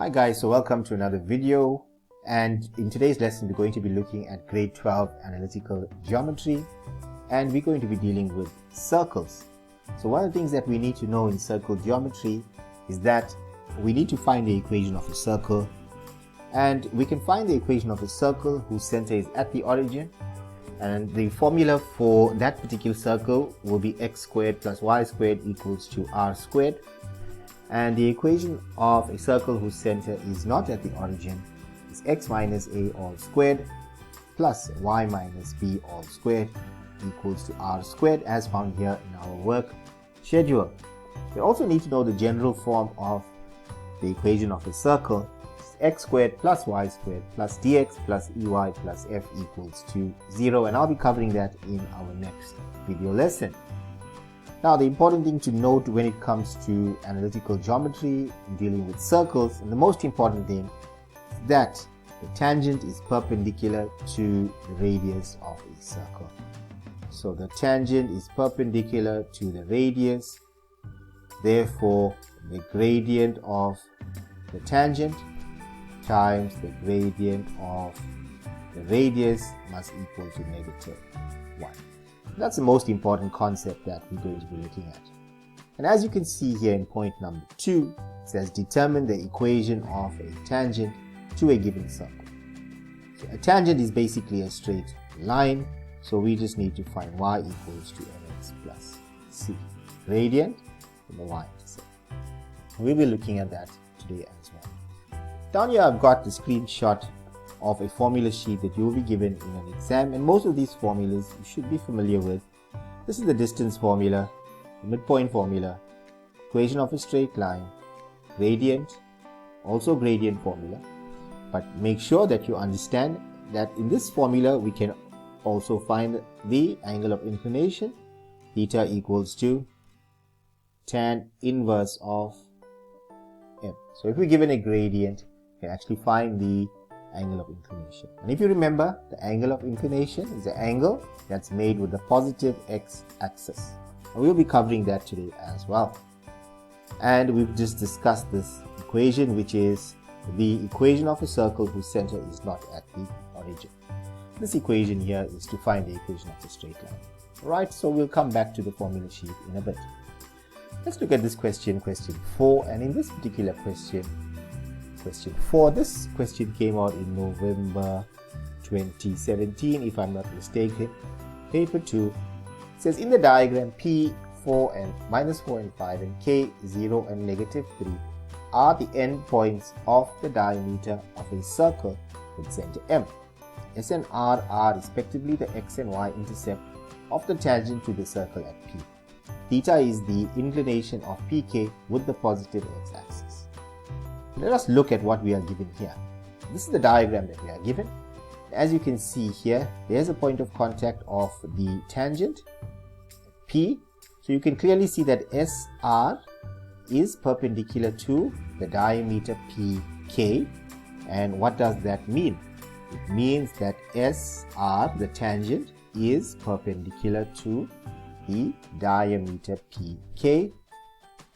Hi guys, so welcome to another video, and in today's lesson we're going to be looking at grade 12 analytical geometry, and we're going to be dealing with circles. So one of the things that we need to know in circle geometry is that we need to find the equation of a circle, and we can find the equation of a circle whose center is at the origin, and the formula for that particular circle will be x squared plus y squared equals to r squared. And the equation of a circle whose center is not at the origin is x minus a all squared plus y minus b all squared equals to r squared, as found here in our work schedule. We also need to know the general form of the equation of a circle. It's x squared plus y squared plus dx plus ey plus f equals to 0, and I'll be covering that in our next video lesson. Now, the important thing to note when it comes to analytical geometry in dealing with circles, and the most important thing, is that the tangent is perpendicular to the radius of a circle. So the tangent is perpendicular to the radius, therefore the gradient of the tangent times the gradient of the radius must equal to -1. That's the most important concept that we're going to be looking at. And as you can see here in point number 2, it says determine the equation of a tangent to a given circle. So a tangent is basically a straight line, so we just need to find y equals to mx plus c, gradient and the y-intercept. We'll be looking at that today as well. Down here I've got the screenshot of a formula sheet that you will be given in an exam, and most of these formulas you should be familiar with. This is the distance formula, the midpoint formula, equation of a straight line, gradient, also gradient formula. But make sure that you understand that in this formula we can also find the angle of inclination, theta equals to tan inverse of m. So if we're given a gradient, you can actually find the angle of inclination. And if you remember, the angle of inclination is the angle that's made with the positive x-axis. And we'll be covering that today as well. And we've just discussed this equation, which is the equation of a circle whose center is not at the origin. This equation here is to find the equation of a straight line. Alright, so we'll come back to the formula sheet in a bit. Let's look at this question 4, and in this particular question 4, this question came out in November 2017 if I'm not mistaken. Paper 2 says in the diagram P, 4 and -4 and 5 and K, 0 and -3 are the endpoints of the diameter of a circle with center M. S and R are respectively the x and y intercept of the tangent to the circle at P. Theta is the inclination of PK with the positive x-axis. Let us look at what we are given here. This is the diagram that we are given. As you can see here, there's a point of contact of the tangent, P. So you can clearly see that SR is perpendicular to the diameter PK. And what does that mean? It means that SR, the tangent, is perpendicular to the diameter PK.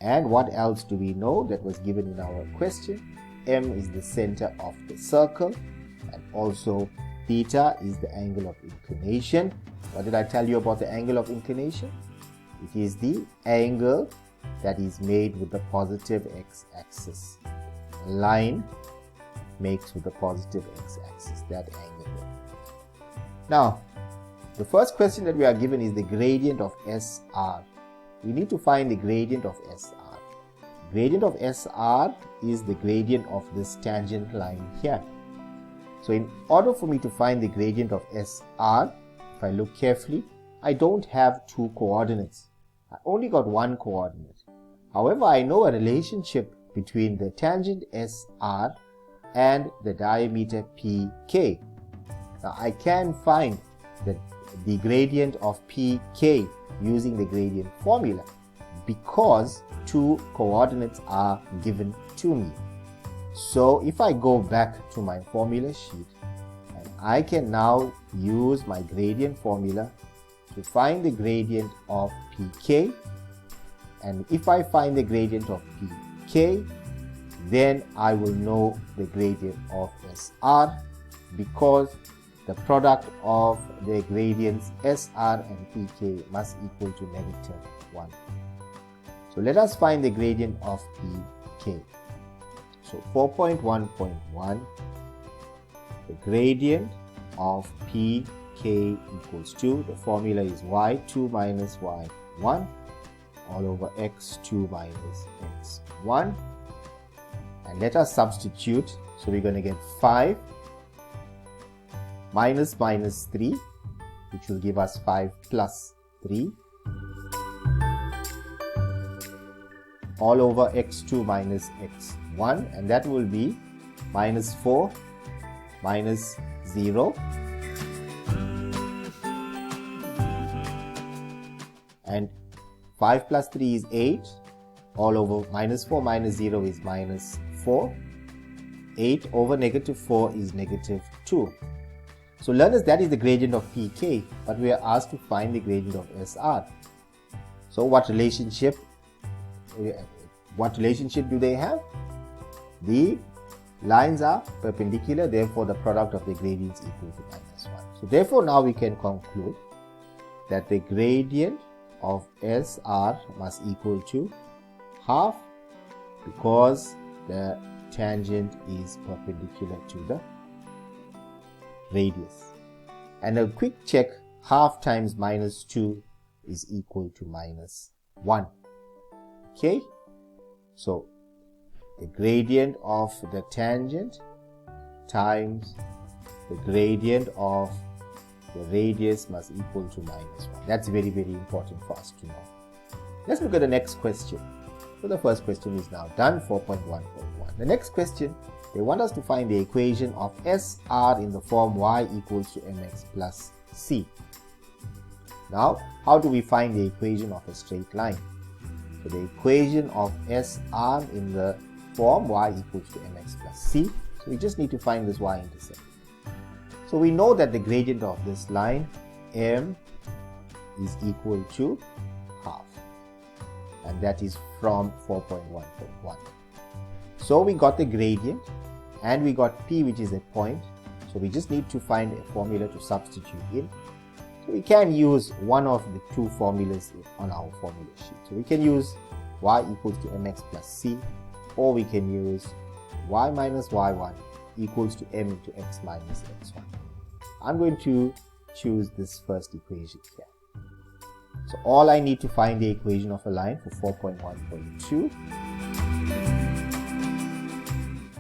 And what else do we know that was given in our question? M is the center of the circle, and also theta is the angle of inclination. What did I tell you about the angle of inclination? It is the angle that is made with the positive x-axis. Line makes with the positive x-axis, that angle there. Now, the first question that we are given is the gradient of SR. We need to find the gradient of SR. Gradient of SR is the gradient of this tangent line here. So in order for me to find the gradient of SR, if I look carefully, I don't have two coordinates. I only got one coordinate. However, I know a relationship between the tangent SR and the diameter PK. Now I can find the gradient of PK using the gradient formula because two coordinates are given to me. So if I go back to my formula sheet, and I can now use my gradient formula to find the gradient of PK, and if I find the gradient of PK then I will know the gradient of SR, because the product of the gradients SR and PK must equal to -1. So let us find the gradient of PK. So 4.1.1, the gradient of PK equals to, the formula is y2 minus y1 all over x2 minus x1. And let us substitute. So we're going to get 5 minus 3, which will give us 5 plus 3, all over x2 minus x1, and that will be -4 minus 0, and 5 plus 3 is 8, all over -4 minus 0 is -4, 8 over -4 is -2. So learners, that is the gradient of PK, but we are asked to find the gradient of SR. So what relationship do they have? The lines are perpendicular, therefore the product of the gradients equal to -1. So therefore now we can conclude that the gradient of SR must equal to half, because the tangent is perpendicular to the radius. And a quick check, half times -2 is equal to -1. Okay, so the gradient of the tangent times the gradient of the radius must equal to -1. That's very, very important for us to know. Let's look at the next question. So the first question is now done, 4.1.1. The next question, they want us to find the equation of SR in the form y equals to mx plus c. Now, how do we find the equation of a straight line? So the equation of SR in the form y equals to mx plus c. So we just need to find this y-intercept. So we know that the gradient of this line, m, is equal to half, and that is from 4.1.1. So we got the gradient and we got p, which is a point. So we just need to find a formula to substitute in. So we can use one of the two formulas on our formula sheet. So we can use y equals to mx plus c, or we can use y minus y1 equals to m into x minus x1. I'm going to choose this first equation here. So all I need to find the equation of a line for 4.1.2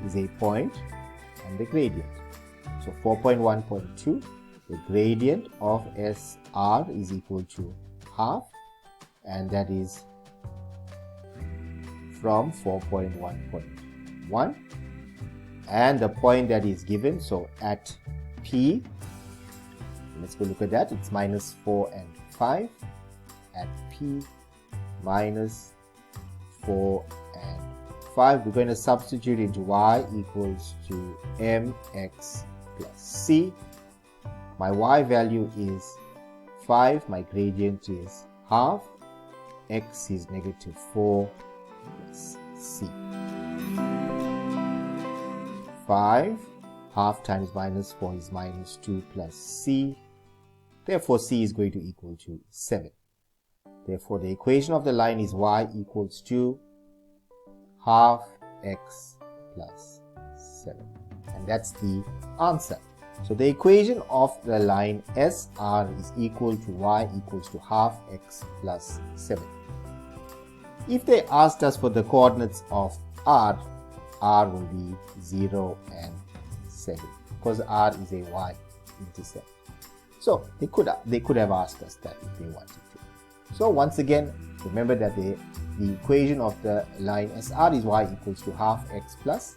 is a point and the gradient. So 4.1.2, the gradient of SR is equal to half, and that is from 4.1.1, and the point that is given, so at P, let's go look at that, it's -4 and 5, at P -4 and 5, we're going to substitute into y equals to mx plus c. My y value is 5, my gradient is half, x is -4 plus c. 5, half times -4 is -2 plus c. Therefore, c is going to equal to 7. Therefore, the equation of the line is y equals to half x plus 7. And that's the answer. So the equation of the line SR is equal to y equals to half x plus 7. If they asked us for the coordinates of R, R will be 0 and 7, because R is a y-intercept. So they could have asked us that if they wanted to. So once again, remember that the equation of the line SR is y equals to half x plus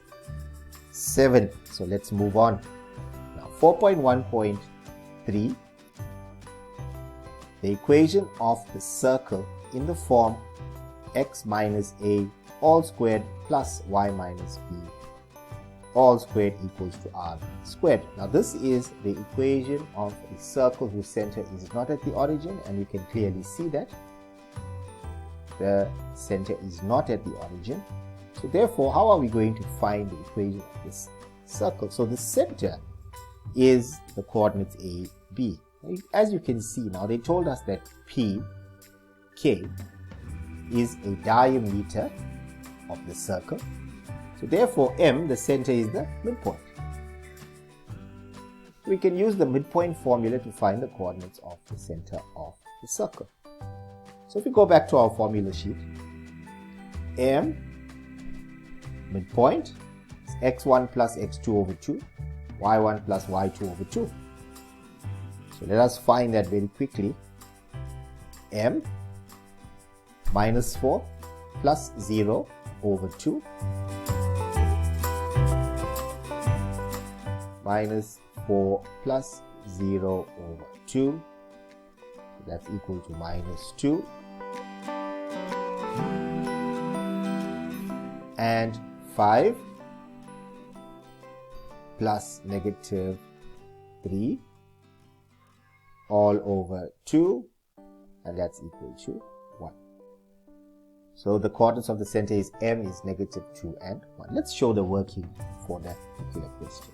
7. So let's move on. Now 4.1.3, the equation of the circle in the form x minus a all squared plus y minus b all squared equals to r squared. Now this is the equation of a circle whose center is not at the origin, and you can clearly see that the center is not at the origin. So therefore, how are we going to find the equation of this circle? So the center is the coordinates A, B. As you can see now, they told us that P, K is a diameter of the circle. So therefore, M, the center, is the midpoint. We can use the midpoint formula to find the coordinates of the center of the circle. So if we go back to our formula sheet, M, midpoint, is x1 plus x2 over 2, y1 plus y2 over 2. So let us find that very quickly. M minus 4 plus 0 over 2 minus 4 plus 0 over 2, so that's equal to minus 2, and 5 plus negative 3 all over 2, and that's equal to 1. So the coordinates of the center is M is negative 2 and 1. Let's show the working for that particular question.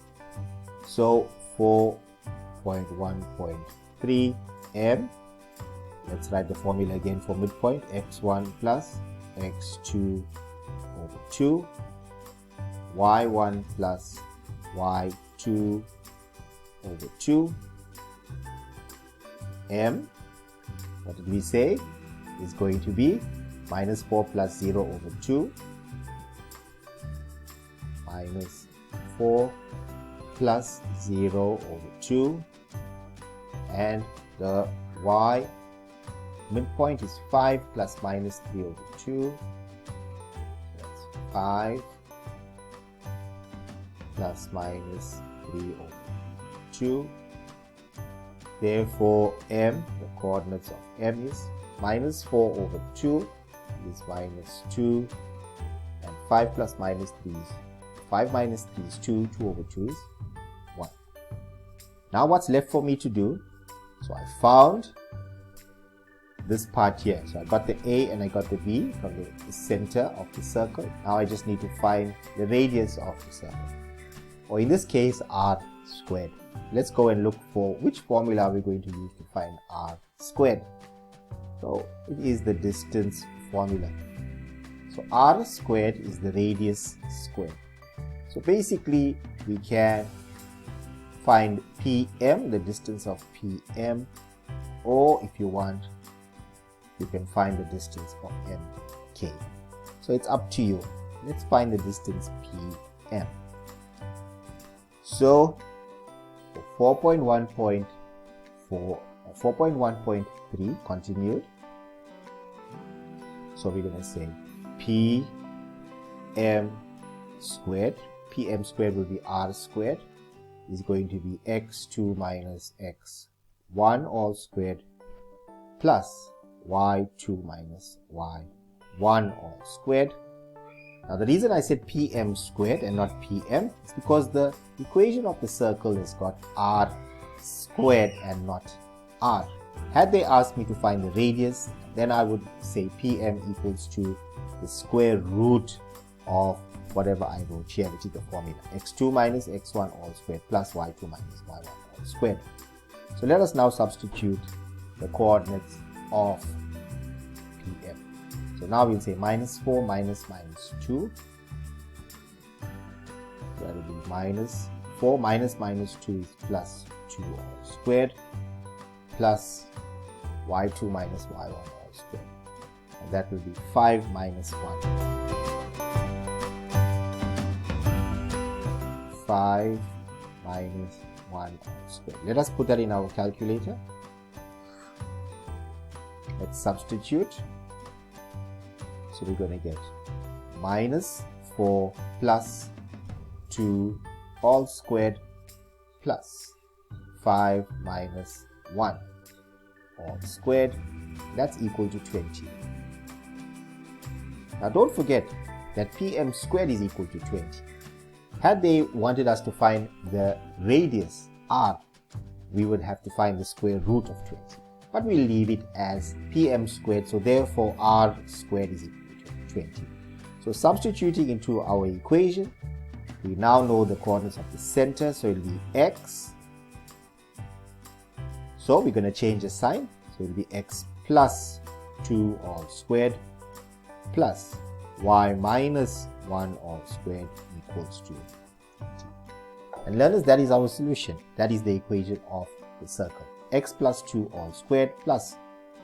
So 4.1.3 M, let's write the formula again for midpoint, x1 plus x2 over 2, y1 plus y2 over 2, M, what did we say, is going to be minus 4 plus 0 over 2, minus 4 plus 0 over 2, and the y midpoint is 5 plus minus 3 over 2, that's 5 plus minus 3 over 2. Therefore, M, the coordinates of M is minus 4 over 2 is minus 2, and 5 plus minus 3 is 5 minus 3 is 2, 2 over 2 is 1. Now what's left for me to do? So I found this part here. So I got the A and I got the B from the center of the circle. Now I just need to find the radius of the circle, or in this case R squared. Let's go and look for which formula are we going to use to find R squared. So it is the distance formula. So R squared is the radius squared. So basically we can find PM, the distance of PM, or if you want, you can find the distance of MK. So it's up to you. Let's find the distance PM. So 4.1.4 or 4.1.3 continued. So we're going to say PM squared. PM squared will be R squared is going to be x2 minus x1 all squared plus y2 minus y1 all squared. Now the reason I said PM squared and not PM is because the equation of the circle has got R squared and not R. Had they asked me to find the radius, then I would say PM equals to the square root of whatever I wrote here, which is the formula, x2 minus x1 all squared plus y2 minus y1 all squared. So let us now substitute the coordinates of PM. So now we'll say minus 4 minus minus 2. That will be minus 4 minus minus 2 is plus 2 all squared plus y2 minus y1 all squared. And that will be 5 minus 1. 5 minus 1 all squared. Let us put that in our calculator. Let's substitute. So we're going to get minus 4 plus 2 all squared plus 5 minus 1 all squared. That's equal to 20. Now don't forget that PM squared is equal to 20. Had they wanted us to find the radius R, we would have to find the square root of 20. But we'll leave it as PM squared, so therefore R squared is equal to 20. So substituting into our equation, we now know the coordinates of the center, so it will be x. So we're going to change the sign, so it will be x plus 2 all squared plus y minus 1 all squared equals to 20. And learners, that is our solution. That is the equation of the circle. X plus 2 all squared plus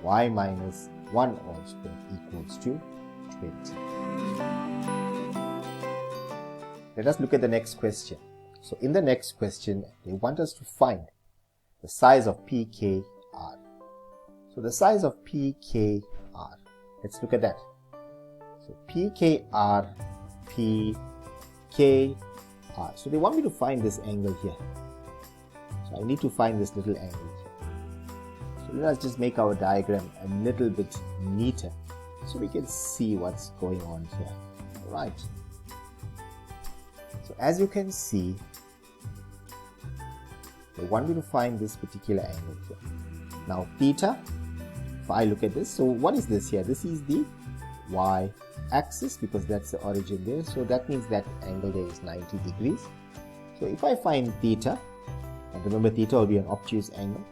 y minus 1 all squared equals to 20. Let us look at the next question. So in the next question, they want us to find the size of PKR. So the size of PKR, let's look at that. So PKR, PKR. So they want me to find this angle here. So I need to find this little angle here. So let us just make our diagram a little bit neater so we can see what's going on here. All right. So as you can see, they want me to find this particular angle here. Now theta, if I look at this, so what is this here? This is the y-axis because that's the origin there. So that means that angle there is 90 degrees. So if I find theta, and remember theta will be an obtuse angle,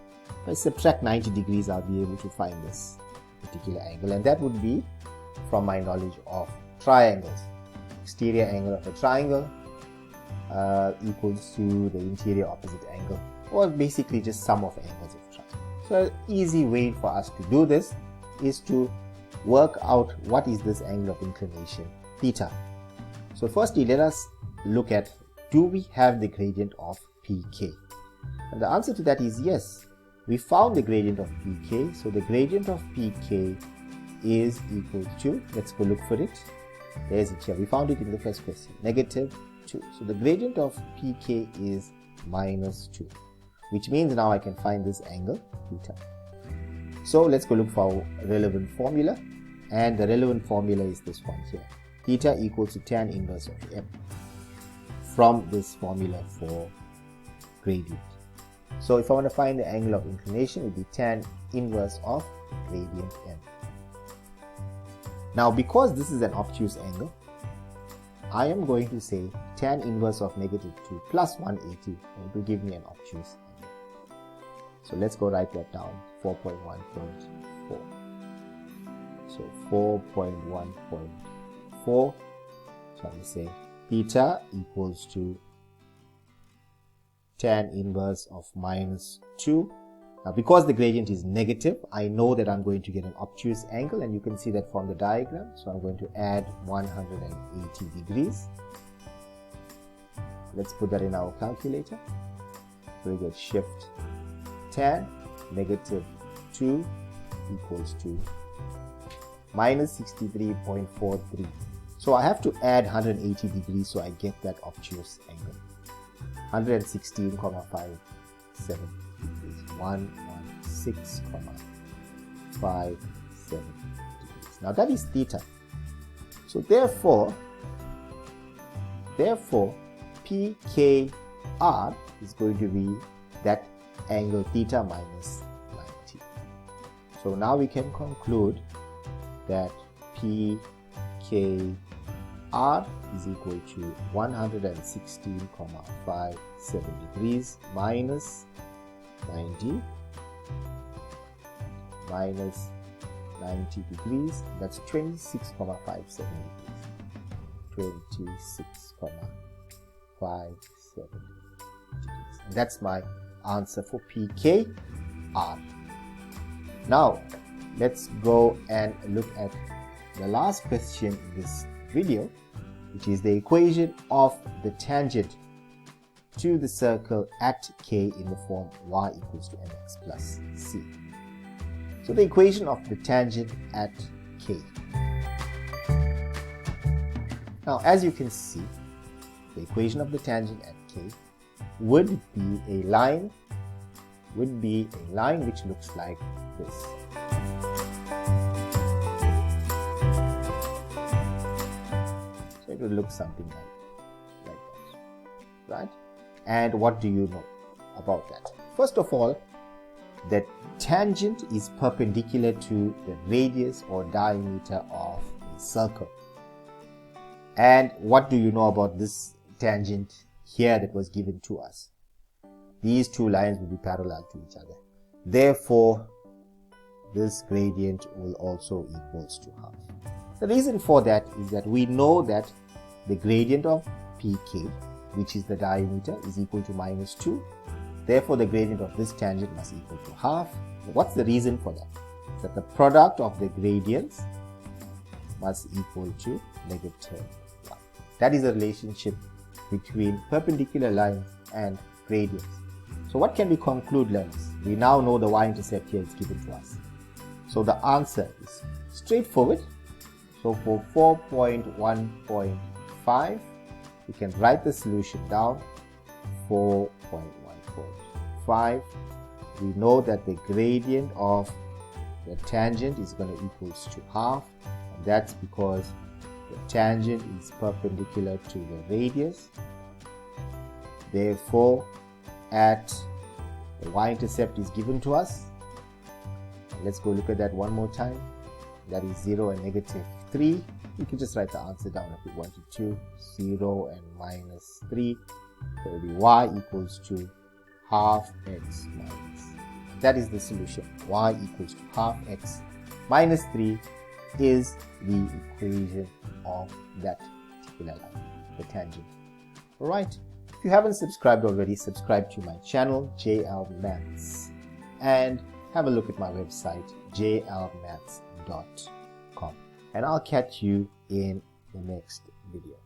if I subtract 90 degrees, I'll be able to find this particular angle, and that would be from my knowledge of triangles. Exterior angle of a triangle equals to the interior opposite angle, or basically just sum of angles of triangle. So an easy way for us to do this is to work out what is this angle of inclination, theta. So firstly, let us look at, do we have the gradient of PK? And the answer to that is yes. We found the gradient of PK. So the gradient of PK is equal to, let's go look for it. There's it here. We found it in the first question, negative 2. So the gradient of PK is minus 2, which means now I can find this angle theta. So let's go look for our relevant formula, and the relevant formula is this one here. Theta equals to tan inverse of m from this formula for gradient. So if I want to find the angle of inclination, it will be tan inverse of gradient m. Now because this is an obtuse angle, I am going to say tan inverse of negative 2 plus 180 will give me an obtuse angle. So let's go write that down, 4.1.4. So 4.1.4, so I will say theta equals to tan inverse of minus 2. Now because the gradient is negative, I know that I'm going to get an obtuse angle, and you can see that from the diagram. So I'm going to add 180 degrees. Let's put that in our calculator. So we get shift tan negative 2 equals to minus 63.43. So I have to add 180 degrees so I get that obtuse angle. 116,57 degrees. 116,57 degrees. Now that is theta. So therefore PKR is going to be that angle theta minus 90. So now we can conclude that PKR is equal to 116,57 degrees minus 90 minus 90 degrees, that's 26,57 degrees. 26,57 degrees. And that's my answer for PKR. Now let's go and look at the last question in this video, which is the equation of the tangent to the circle at K in the form y equals to mx plus c. So the equation of the tangent at K. Now as you can see, the equation of the tangent at K would be a line which looks like this. So it would look something like that, right? And what do you know about that? First of all, the tangent is perpendicular to the radius or diameter of a circle. And what do you know about this tangent here that was given to us? These two lines will be parallel to each other. Therefore, this gradient will also equals to half. The reason for that is that we know that the gradient of PK, which is the diameter, is equal to -2. Therefore, the gradient of this tangent must equal to half. What's the reason for that? That the product of the gradients must equal to -1. That is the relationship between perpendicular lines and gradients. So what can we conclude, learners? We now know the y-intercept here is given to us. So the answer is straightforward. So for 4.1.5, we can write the solution down. 4.1.5, we know that the gradient of the tangent is going to equals to half, and that's because the tangent is perpendicular to the radius. Therefore, at the y-intercept is given to us. Let's go look at that one more time. That is 0 and -3. You can just write the answer down if you wanted to. 0 and -3. So the y equals to half x minus. That is the solution. Y equals to half x minus 3 is the equation of that particular line, the tangent. Alright, if you haven't subscribed already, subscribe to my channel, JL Maths, and have a look at my website, jlmaths.com. And I'll catch you in the next video.